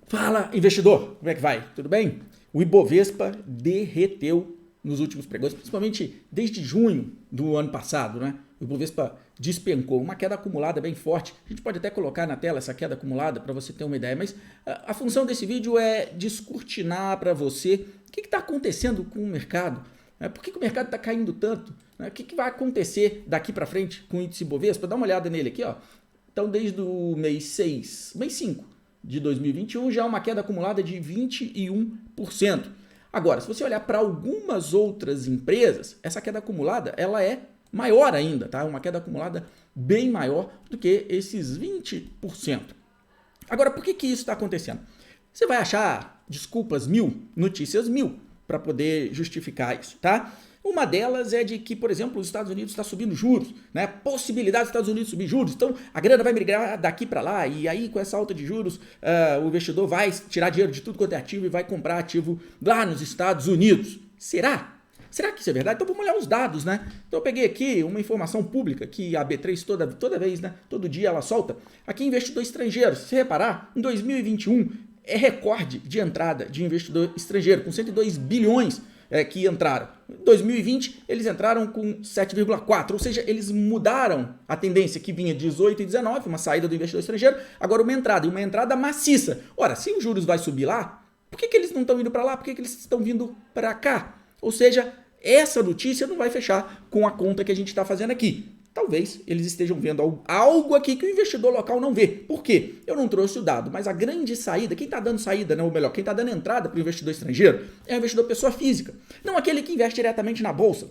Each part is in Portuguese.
Fala, investidor! Como é que vai? Tudo bem? O Ibovespa derreteu nos últimos pregões, principalmente desde junho do ano passado, né? O Ibovespa despencou, uma queda acumulada bem forte. A gente pode até colocar na tela essa queda acumulada para você ter uma ideia, mas a função desse vídeo é descortinar para você o que está acontecendo com o mercado. Por que o mercado está caindo tanto? O que vai acontecer daqui para frente com o índice Ibovespa? Dá uma olhada nele aqui, ó. Então, desde o mês 5 de 2021, já é uma queda acumulada de 21%. Agora, se você olhar para algumas outras empresas, essa queda acumulada ela é maior ainda, tá? Uma queda acumulada bem maior do que esses 20%. Agora, por que isso está acontecendo? Você vai achar desculpas notícias mil, para poder justificar isso, tá? Uma delas é de que, por exemplo, os Estados Unidos está subindo juros, né? Possibilidade dos Estados Unidos subir juros, então a grana vai migrar daqui para lá e aí com essa alta de juros o investidor vai tirar dinheiro de tudo quanto é ativo e vai comprar ativo lá nos Estados Unidos. Será? Será que isso é verdade? Então vamos olhar os dados, né? Então eu peguei aqui uma informação pública que a B3 toda vez, né? Todo dia ela solta. Aqui investidor estrangeiro, se você reparar, em 2021 é recorde de entrada de investidor estrangeiro, com 102 bilhões que entraram. Em 2020, eles entraram com 7,4, ou seja, eles mudaram a tendência que vinha de 18 e 19, uma saída do investidor estrangeiro, agora uma entrada maciça. Ora, se os juros vai subir lá, por que eles não estão indo para lá? Por que eles estão vindo para cá? Ou seja, essa notícia não vai fechar com a conta que a gente está fazendo aqui. Talvez eles estejam vendo algo aqui que o investidor local não vê. Por quê? Eu não trouxe o dado, mas a grande saída, quem está dando saída, né, ou melhor, quem está dando entrada para o investidor estrangeiro é o investidor pessoa física. Não aquele que investe diretamente na bolsa,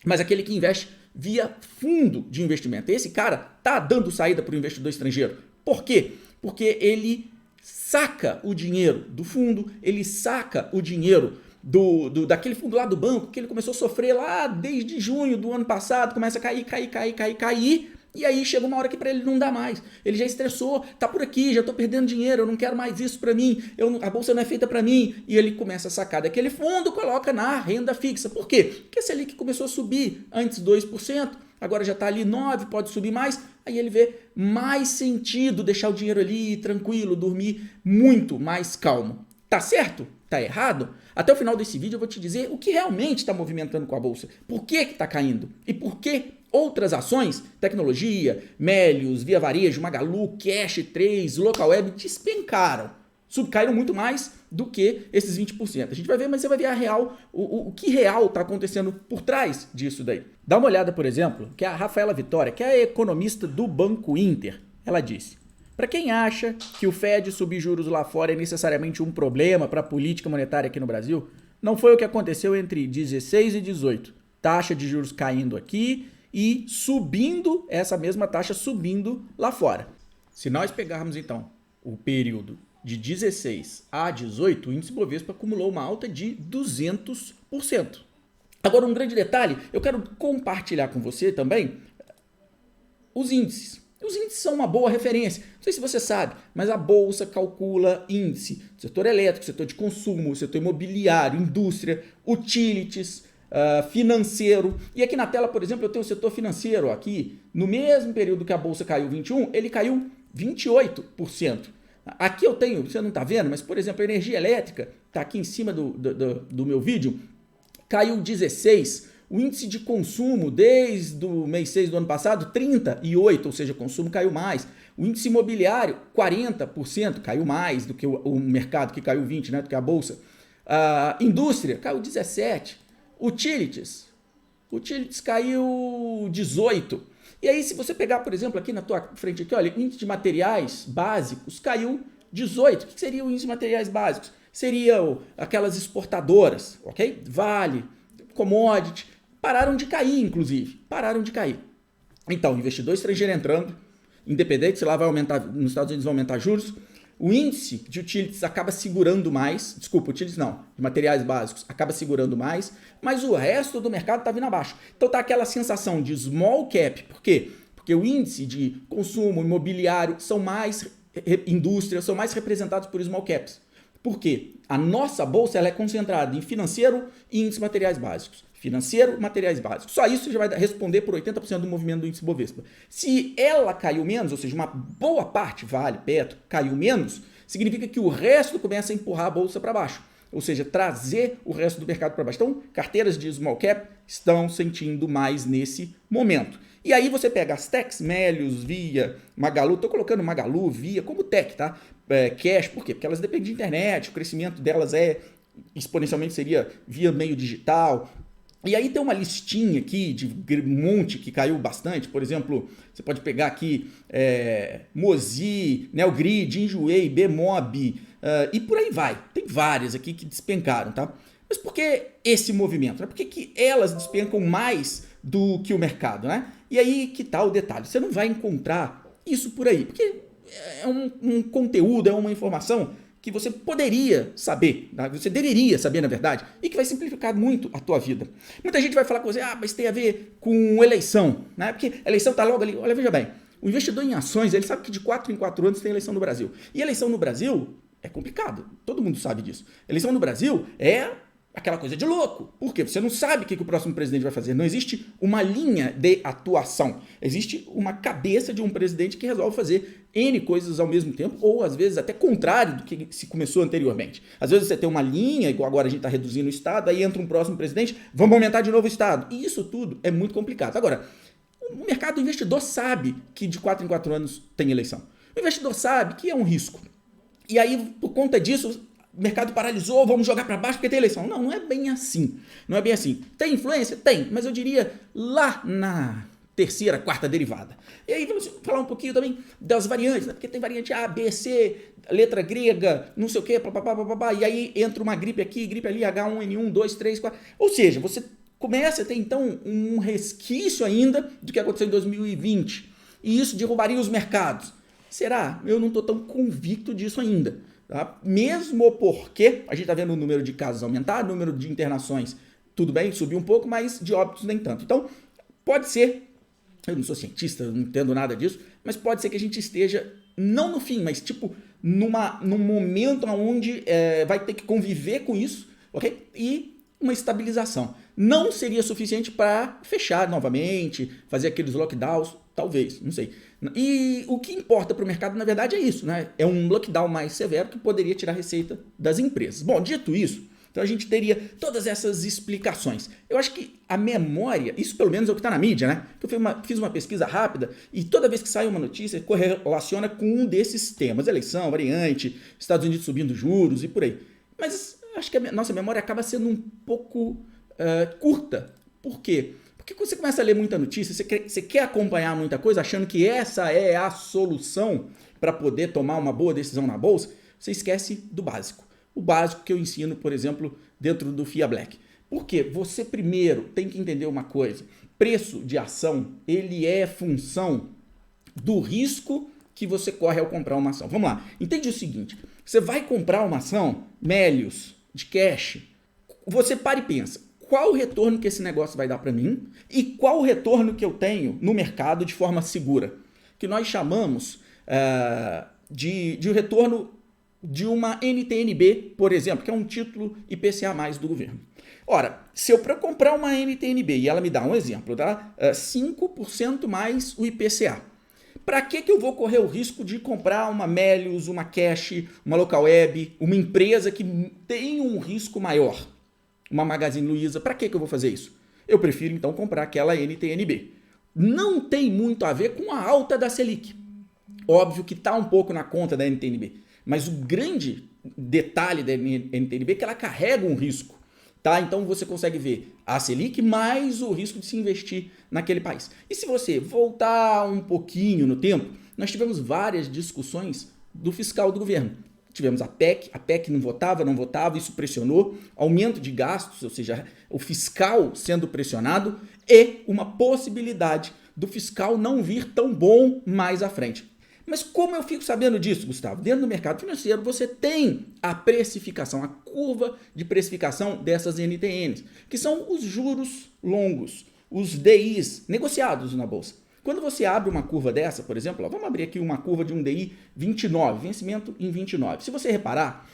mas aquele que investe via fundo de investimento. Esse cara está dando saída para o investidor estrangeiro. Por quê? Porque ele saca o dinheiro do fundo, ele saca o dinheiro daquele fundo lá do banco, que ele começou a sofrer lá desde junho do ano passado, começa a cair, e aí chega uma hora que para ele não dá mais. Ele já estressou, tá por aqui, já estou perdendo dinheiro, eu não quero mais isso para mim, a bolsa não é feita para mim, e ele começa a sacar daquele fundo, coloca na renda fixa. Por quê? Porque a Selic começou a subir antes 2%, agora já está ali 9%, pode subir mais, aí ele vê mais sentido deixar o dinheiro ali tranquilo, dormir muito mais calmo. Tá certo? Tá errado? Até o final desse vídeo eu vou te dizer o que realmente está movimentando com a bolsa, por que está caindo e por que outras ações, tecnologia, Melius, Via Varejo, Magalu, Cash 3, Localweb despencaram, caíram muito mais do que esses 20%. A gente vai ver, mas você vai ver a real, o que real está acontecendo por trás disso daí. Dá uma olhada, por exemplo, que a Rafaela Vitória, que é a economista do Banco Inter, ela disse: para quem acha que o Fed subir juros lá fora é necessariamente um problema para a política monetária aqui no Brasil, não foi o que aconteceu entre 16 e 18. Taxa de juros caindo aqui e subindo, essa mesma taxa subindo lá fora. Se nós pegarmos então o período de 16 a 18, o índice Bovespa acumulou uma alta de 200%. Agora, um grande detalhe, eu quero compartilhar com você também os índices. Os índices são uma boa referência. Não sei se você sabe, mas a bolsa calcula índice do setor elétrico, setor de consumo, setor imobiliário, indústria, utilities, financeiro. E aqui na tela, por exemplo, eu tenho o setor financeiro aqui. No mesmo período que a bolsa caiu 21%, ele caiu 28%. Aqui eu tenho, você não está vendo, mas por exemplo, a energia elétrica, está aqui em cima do meu vídeo, caiu 16%. O índice de consumo desde o mês 6 do ano passado, 38%, ou seja, o consumo caiu mais. O índice imobiliário, 40%, caiu mais do que o mercado, que caiu 20%, né, do que a bolsa. A indústria caiu 17%. Utilities caiu 18%. E aí, se você pegar, por exemplo, aqui na tua frente, aqui, olha, o índice de materiais básicos caiu 18%. O que seria o índice de materiais básicos? Seriam aquelas exportadoras, ok? Vale, commodity, pararam de cair, inclusive. Pararam de cair. Então, investidor estrangeiro entrando, independente se lá vai aumentar, nos Estados Unidos vai aumentar juros, o índice de utilities acaba segurando mais, utilities não, de materiais básicos, acaba segurando mais, mas o resto do mercado está vindo abaixo. Então tá aquela sensação de small cap, por quê? Porque o índice de consumo imobiliário são mais indústria, são mais representados por small caps. Por quê? A nossa bolsa ela é concentrada em financeiro e índice de materiais básicos. Financeiro, materiais básicos. Só isso já vai responder por 80% do movimento do índice Bovespa. Se ela caiu menos, ou seja, uma boa parte, Vale, Petro, caiu menos, significa que o resto começa a empurrar a bolsa para baixo. Ou seja, trazer o resto do mercado para baixo. Então, carteiras de small cap estão sentindo mais nesse momento. E aí você pega as techs, Melius, Via, Magalu, estou colocando Magalu, Via como tech, tá? Cash, por quê? Porque elas dependem de internet, o crescimento delas exponencialmente seria via meio digital. E aí tem uma listinha aqui de um monte que caiu bastante. Por exemplo, você pode pegar aqui Mozi, Neogrid, Enjoei, Bemob e por aí vai. Tem várias aqui que despencaram, tá? Mas por que esse movimento? Por que elas despencam mais do que o mercado, né? E aí que tá o detalhe. Você não vai encontrar isso por aí, porque é um conteúdo, é uma informação que você poderia saber, tá? Você deveria saber, na verdade, e que vai simplificar muito a tua vida. Muita gente vai falar com você, mas tem a ver com eleição, né? Porque a eleição tá logo ali. Olha, veja bem, o investidor em ações, ele sabe que de 4 em 4 anos tem eleição no Brasil. E eleição no Brasil é complicado, todo mundo sabe disso. Eleição no Brasil é aquela coisa de louco. Por quê? Você não sabe o que o próximo presidente vai fazer. Não existe uma linha de atuação. Existe uma cabeça de um presidente que resolve fazer N coisas ao mesmo tempo, ou às vezes até contrário do que se começou anteriormente. Às vezes você tem uma linha, igual agora a gente está reduzindo o Estado, aí entra um próximo presidente, vamos aumentar de novo o Estado. E isso tudo é muito complicado. Agora, o mercado, o investidor sabe que de 4 em 4 anos tem eleição. O investidor sabe que é um risco. E aí, por conta disso, o mercado paralisou, vamos jogar para baixo porque tem eleição. Não, não é bem assim. Não é bem assim. Tem influência? Tem, mas eu diria lá na terceira, quarta derivada. E aí vamos falar um pouquinho também das variantes, né? Porque tem variante A, B, C, letra grega, não sei o quê, e aí entra uma gripe aqui, gripe ali, H1N1, 2, 3, 4. Ou seja, você começa a ter então um resquício ainda do que aconteceu em 2020. E isso derrubaria os mercados. Será? Eu não estou tão convicto disso ainda. Tá? Mesmo porque a gente está vendo o número de casos aumentar, o número de internações, tudo bem, subiu um pouco, mas de óbitos nem tanto. Então, pode ser, eu não sou cientista, não entendo nada disso, mas pode ser que a gente esteja, não no fim, mas tipo, num momento onde vai ter que conviver com isso, ok? E uma estabilização. Não seria suficiente para fechar novamente, fazer aqueles lockdowns, talvez, não sei. E o que importa para o mercado, na verdade, é isso, né? É um lockdown mais severo que poderia tirar receita das empresas. Bom, dito isso, então a gente teria todas essas explicações. Eu acho que a memória, isso pelo menos é o que está na mídia, né? Eu fiz uma pesquisa rápida e toda vez que sai uma notícia, correlaciona com um desses temas. Eleição, variante, Estados Unidos subindo juros e por aí. Mas acho que a nossa memória acaba sendo um pouco curta. Por quê? Porque quando você começa a ler muita notícia, você quer acompanhar muita coisa, achando que essa é a solução para poder tomar uma boa decisão na bolsa, você esquece do básico. O básico que eu ensino, por exemplo, dentro do FIA Black. Por quê? Você primeiro tem que entender uma coisa. Preço de ação, ele é função do risco que você corre ao comprar uma ação. Vamos lá. Entende o seguinte. Você vai comprar uma ação, Melius, de cash, você para e pensa. Qual o retorno que esse negócio vai dar para mim e qual o retorno que eu tenho no mercado de forma segura, que nós chamamos de retorno de uma NTNB, por exemplo, que é um título IPCA+, do governo. Ora, se eu para comprar uma NTNB, e ela me dá um exemplo, tá? 5% mais o IPCA, para que eu vou correr o risco de comprar uma Melius, uma Cash, uma Localweb, uma empresa que tem um risco maior? Uma Magazine Luiza, para que eu vou fazer isso? Eu prefiro então comprar aquela NTNB. Não tem muito a ver com a alta da Selic. Óbvio que está um pouco na conta da NTNB, mas o grande detalhe da NTNB é que ela carrega um risco. Tá? Então você consegue ver a Selic mais o risco de se investir naquele país. E se você voltar um pouquinho no tempo, nós tivemos várias discussões do fiscal do governo. Tivemos a PEC não votava, isso pressionou, aumento de gastos, ou seja, o fiscal sendo pressionado e uma possibilidade do fiscal não vir tão bom mais à frente. Mas como eu fico sabendo disso, Gustavo? Dentro do mercado financeiro você tem a precificação, a curva de precificação dessas NTNs, que são os juros longos, os DIs negociados na bolsa. Quando você abre uma curva dessa, por exemplo, vamos abrir aqui uma curva de um DI 29, vencimento em 29. Se você reparar,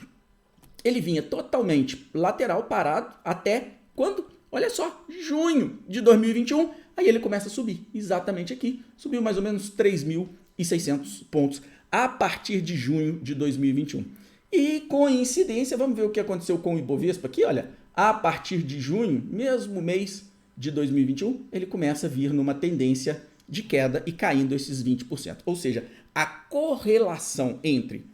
ele vinha totalmente lateral, parado, até quando? Olha só, junho de 2021, aí ele começa a subir, exatamente aqui, subiu mais ou menos 3.600 pontos a partir de junho de 2021. E coincidência, vamos ver o que aconteceu com o Ibovespa aqui, olha, a partir de junho, mesmo mês de 2021, ele começa a vir numa tendência de queda e caindo esses 20%. Ou seja, a correlação entre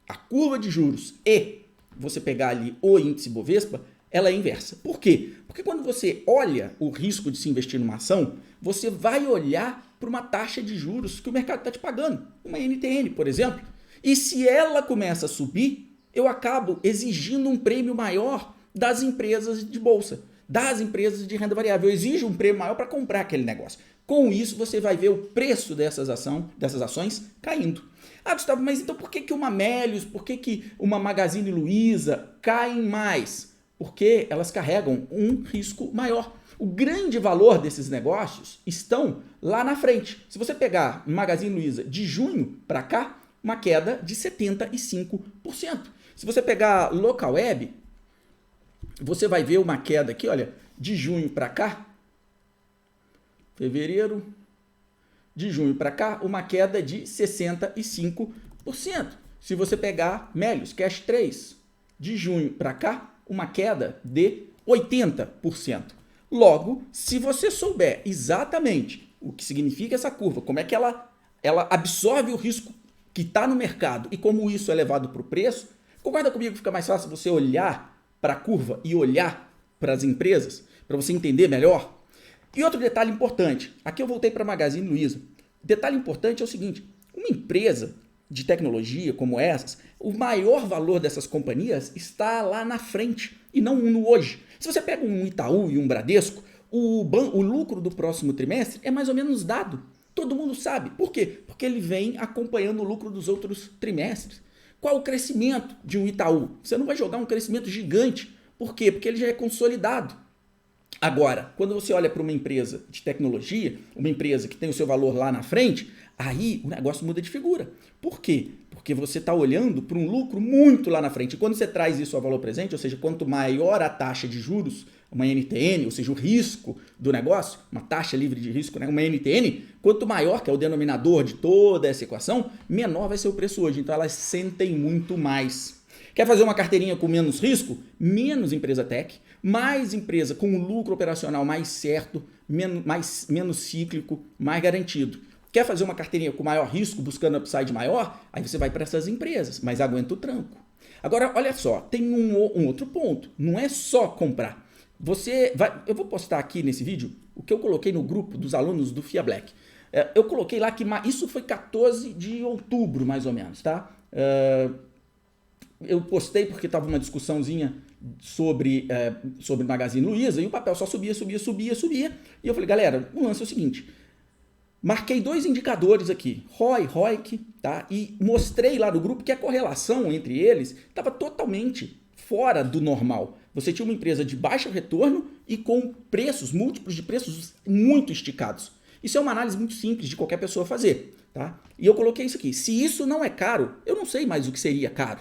a curva de juros e você pegar ali o índice Ibovespa, ela é inversa. Por quê? Porque quando você olha o risco de se investir numa ação, você vai olhar para uma taxa de juros que o mercado está te pagando, uma NTN, por exemplo. E se ela começa a subir, eu acabo exigindo um prêmio maior das empresas de bolsa, das empresas de renda variável. Eu exijo um prêmio maior para comprar aquele negócio. Com isso, você vai ver o preço dessas ações caindo. Ah, Gustavo, mas então por que uma Melius, por que uma Magazine Luiza caem mais? Porque elas carregam um risco maior. O grande valor desses negócios estão lá na frente. Se você pegar Magazine Luiza de junho para cá, uma queda de 75%. Se você pegar Localweb, você vai ver uma queda aqui, olha, de junho para cá, fevereiro, de junho para cá, uma queda de 65%. Se você pegar Melius Cash 3, de junho para cá, uma queda de 80%. Logo, se você souber exatamente o que significa essa curva, como é que ela absorve o risco que está no mercado e como isso é levado para o preço, concorda comigo que fica mais fácil você olhar para a curva e olhar para as empresas, para você entender melhor? E outro detalhe importante, aqui eu voltei para a Magazine Luiza. Detalhe importante é o seguinte, uma empresa de tecnologia como essas, o maior valor dessas companhias está lá na frente e não no hoje. Se você pega um Itaú e um Bradesco, o lucro do próximo trimestre é mais ou menos dado. Todo mundo sabe. Por quê? Porque ele vem acompanhando o lucro dos outros trimestres. Qual o crescimento de um Itaú? Você não vai jogar um crescimento gigante. Por quê? Porque ele já é consolidado. Agora, quando você olha para uma empresa de tecnologia, uma empresa que tem o seu valor lá na frente, aí o negócio muda de figura. Por quê? Porque você está olhando para um lucro muito lá na frente. E quando você traz isso ao valor presente, ou seja, quanto maior a taxa de juros, uma NTN, ou seja, o risco do negócio, uma taxa livre de risco, né? Uma NTN, quanto maior, que é o denominador de toda essa equação, menor vai ser o preço hoje. Então elas sentem muito mais. Quer fazer uma carteirinha com menos risco? Menos empresa tech, mais empresa com um lucro operacional mais certo, menos cíclico, mais garantido. Quer fazer uma carteirinha com maior risco, buscando upside maior? Aí você vai para essas empresas, mas aguenta o tranco. Agora, olha só, tem um outro ponto. Não é só comprar. Eu vou postar aqui nesse vídeo o que eu coloquei no grupo dos alunos do FIA Black. Eu coloquei lá que isso foi 14 de outubro, mais ou menos, tá? Eu postei porque estava uma discussãozinha sobre Magazine Luiza e o papel só subia. E eu falei, galera, o lance é o seguinte, marquei 2 indicadores aqui, ROI, ROIC, tá? E mostrei lá no grupo que a correlação entre eles estava totalmente fora do normal. Você tinha uma empresa de baixo retorno e com múltiplos de preços muito esticados. Isso é uma análise muito simples de qualquer pessoa fazer, tá? E eu coloquei isso aqui. Se isso não é caro, eu não sei mais o que seria caro.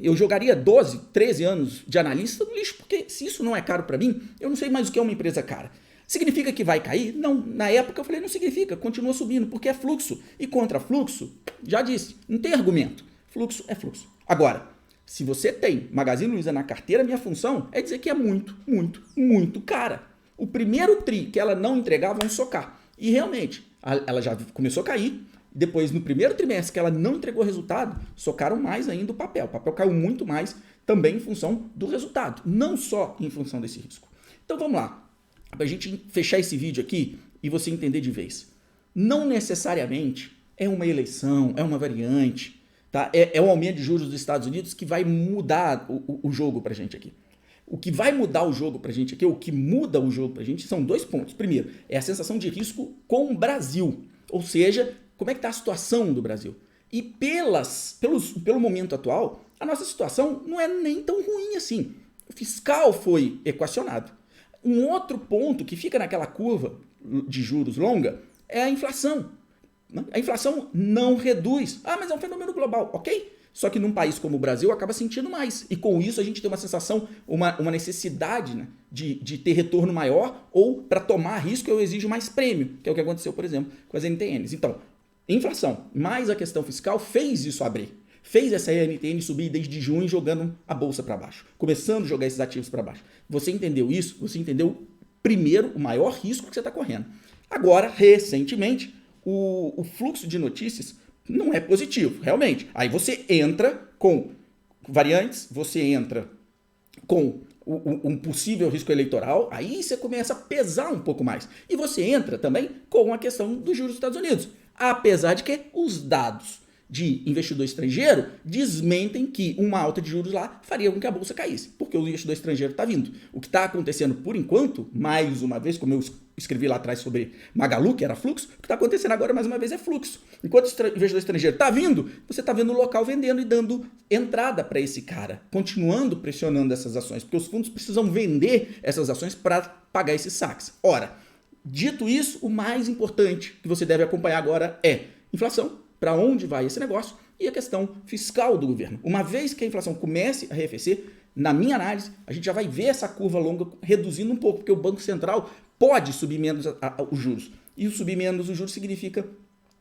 Eu jogaria 12, 13 anos de analista no lixo, porque se isso não é caro para mim, eu não sei mais o que é uma empresa cara. Significa que vai cair? Não, na época eu falei, não significa, continua subindo, porque é fluxo. E contra fluxo, já disse, não tem argumento. Fluxo é fluxo. Agora, se você tem Magazine Luiza na carteira, minha função é dizer que é muito, muito, muito cara. O primeiro tri que ela não entregava, vão socar. E realmente, ela já começou a cair. Depois, no primeiro trimestre que ela não entregou resultado, socaram mais ainda o papel. O papel caiu muito mais também em função do resultado, não só em função desse risco. Então vamos lá, para a gente fechar esse vídeo aqui e você entender de vez. Não necessariamente é uma eleição, é uma variante, tá? É um aumento de juros dos Estados Unidos que vai mudar o jogo para a gente aqui. O que vai mudar o jogo para a gente aqui, o que muda o jogo para a gente são 2 pontos. Primeiro, é a sensação de risco com o Brasil, ou seja, como é que está a situação do Brasil? E pelo momento atual, a nossa situação não é nem tão ruim assim. O fiscal foi equacionado. Um outro ponto que fica naquela curva de juros longa é a inflação. A inflação não reduz. Ah, mas é um fenômeno global, ok? Só que num país como o Brasil acaba sentindo mais. E com isso a gente tem uma sensação, uma necessidade, né, de ter retorno maior, ou para tomar risco eu exijo mais prêmio, que é o que aconteceu, por exemplo, com as NTNs. Então, inflação, mais a questão fiscal fez isso abrir. Fez essa NTN subir desde junho jogando a bolsa para baixo, começando a jogar esses ativos para baixo. Você entendeu isso? Você entendeu primeiro o maior risco que você está correndo. Agora, recentemente, o fluxo de notícias não é positivo, realmente. Aí você entra com variantes, você entra com um possível risco eleitoral, aí você começa a pesar um pouco mais. E você entra também com a questão dos juros dos Estados Unidos. Apesar de que os dados de investidor estrangeiro desmentem que uma alta de juros lá faria com que a bolsa caísse, porque o investidor estrangeiro está vindo. O que está acontecendo por enquanto, mais uma vez, como eu escrevi lá atrás sobre Magalu, que era fluxo, o que está acontecendo agora mais uma vez é fluxo. Enquanto o investidor estrangeiro está vindo, você está vendo o local vendendo e dando entrada para esse cara, continuando pressionando essas ações, porque os fundos precisam vender essas ações para pagar esses saques. Ora, dito isso, o mais importante que você deve acompanhar agora é inflação, para onde vai esse negócio, e a questão fiscal do governo. Uma vez que a inflação comece a arrefecer, na minha análise, a gente já vai ver essa curva longa reduzindo um pouco, porque o Banco Central pode subir menos os juros. E subir menos os juros significa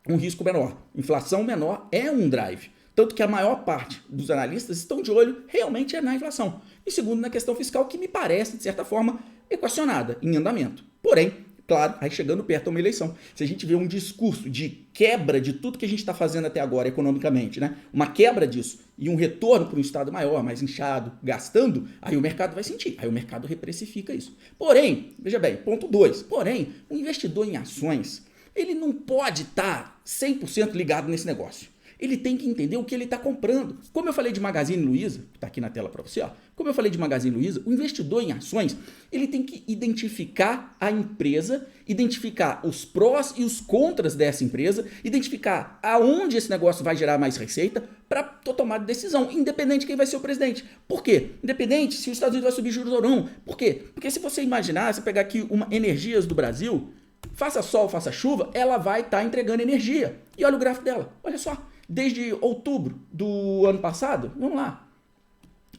um risco menor. Inflação menor é um drive. Tanto que a maior parte dos analistas estão de olho realmente na inflação. E segundo, na questão fiscal, que me parece, de certa forma, equacionada, em andamento. Porém, claro, aí chegando perto de uma eleição. Se a gente vê um discurso de quebra de tudo que a gente está fazendo até agora economicamente, né? Uma quebra disso e um retorno para um Estado maior, mais inchado, gastando, aí o mercado vai sentir, aí o mercado reprecifica isso. Porém, veja bem, ponto 2, porém, o investidor em ações, ele não pode estar 100% ligado nesse negócio. Ele tem que entender o que ele está comprando. Como eu falei de Magazine Luiza, que está aqui na tela para você, ó. Como eu falei de Magazine Luiza, o investidor em ações, ele tem que identificar a empresa, identificar os prós e os contras dessa empresa, identificar aonde esse negócio vai gerar mais receita para tomar decisão, independente de quem vai ser o presidente. Por quê? Independente se os Estados Unidos vai subir juros ou não. Por quê? Porque se você imaginar, se pegar aqui uma Energias do Brasil, faça sol, faça chuva, ela vai estar entregando energia. E olha o gráfico dela, olha só. Desde outubro do ano passado, vamos lá,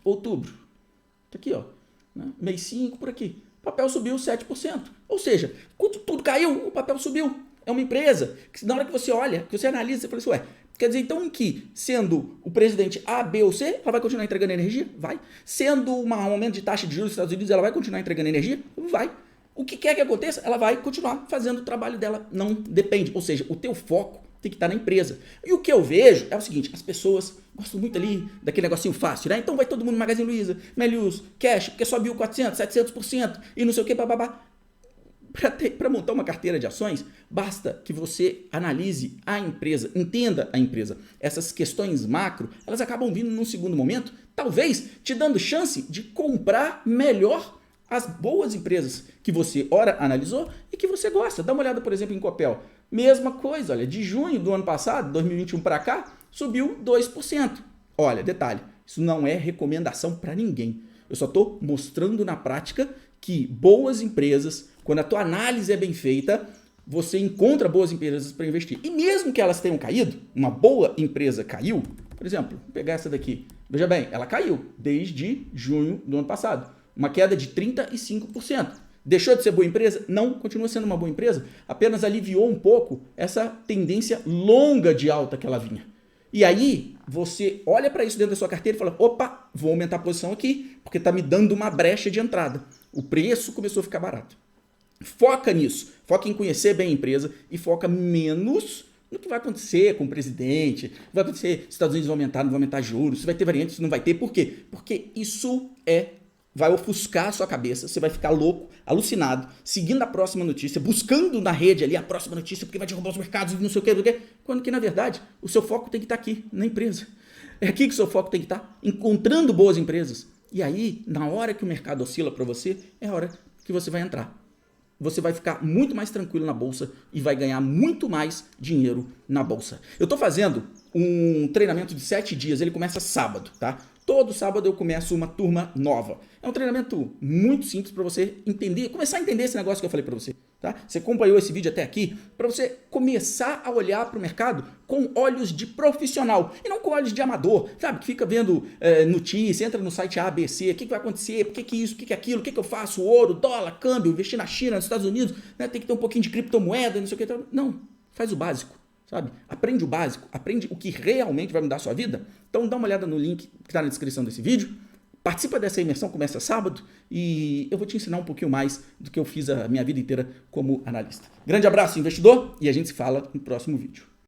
outubro, tá aqui ó, né? Mês 5 por aqui, o papel subiu 7%, ou seja, quando tudo caiu, o papel subiu. É uma empresa que na hora que você olha, que você analisa, você fala assim, ué, quer dizer então que sendo o presidente A, B ou C, ela vai continuar entregando energia? Vai. Sendo um aumento de taxa de juros nos Estados Unidos, ela vai continuar entregando energia? Vai. O que quer que aconteça, ela vai continuar fazendo o trabalho dela, não depende, ou seja, o teu foco tem que estar na empresa. E o que eu vejo é o seguinte, as pessoas gostam muito ali daquele negocinho fácil, né? Então vai todo mundo no Magazine Luiza, Melius, Cash, porque subiu 400, 700% e não sei o que, bababá. Para montar uma carteira de ações, basta que você analise a empresa, entenda a empresa. Essas questões macro, elas acabam vindo num segundo momento, talvez te dando chance de comprar melhor as boas empresas que você, ora, analisou e que você gosta. Dá uma olhada, por exemplo, em Copel. Mesma coisa, olha, de junho do ano passado, 2021 para cá, subiu 2%. Olha, detalhe, isso não é recomendação para ninguém. Eu só estou mostrando na prática que boas empresas, quando a tua análise é bem feita, você encontra boas empresas para investir. E mesmo que elas tenham caído, uma boa empresa caiu, por exemplo, vou pegar essa daqui. Veja bem, ela caiu desde junho do ano passado. Uma queda de 35%. Deixou de ser boa empresa? Não, continua sendo uma boa empresa, apenas aliviou um pouco essa tendência longa de alta que ela vinha. E aí, você olha para isso dentro da sua carteira e fala, opa, vou aumentar a posição aqui, porque está me dando uma brecha de entrada. O preço começou a ficar barato. Foca nisso, foca em conhecer bem a empresa e foca menos no que vai acontecer com o presidente, vai acontecer, se os Estados Unidos vão aumentar, não vão aumentar juros, se vai ter variante, se não vai ter, por quê? Porque isso vai ofuscar a sua cabeça, você vai ficar louco, alucinado, seguindo a próxima notícia, buscando na rede ali a próxima notícia, porque vai derrubar os mercados e não sei o que, quando que na verdade o seu foco tem que estar aqui, na empresa. É aqui que o seu foco tem que estar, encontrando boas empresas. E aí, na hora que o mercado oscila para você, é a hora que você vai entrar. Você vai ficar muito mais tranquilo na bolsa e vai ganhar muito mais dinheiro na bolsa. Eu estou fazendo um treinamento de 7 dias, ele começa sábado, tá? Todo sábado eu começo uma turma nova. É um treinamento muito simples para você entender, começar a entender esse negócio que eu falei para você. Tá? Você acompanhou esse vídeo até aqui para você começar a olhar para o mercado com olhos de profissional e não com olhos de amador, sabe? Que fica vendo notícia, entra no site A, B, C, o que vai acontecer, por que isso, o que aquilo, o que eu faço, ouro, dólar, câmbio, investir na China, nos Estados Unidos, né? Tem que ter um pouquinho de criptomoeda, não sei o que. Não, faz o básico. sabe? Aprende o básico, aprende o que realmente vai mudar a sua vida. Então dá uma olhada no link que está na descrição desse vídeo. Participa dessa imersão, começa sábado, e eu vou te ensinar um pouquinho mais do que eu fiz a minha vida inteira como analista. Grande abraço, investidor, e a gente se fala no próximo vídeo.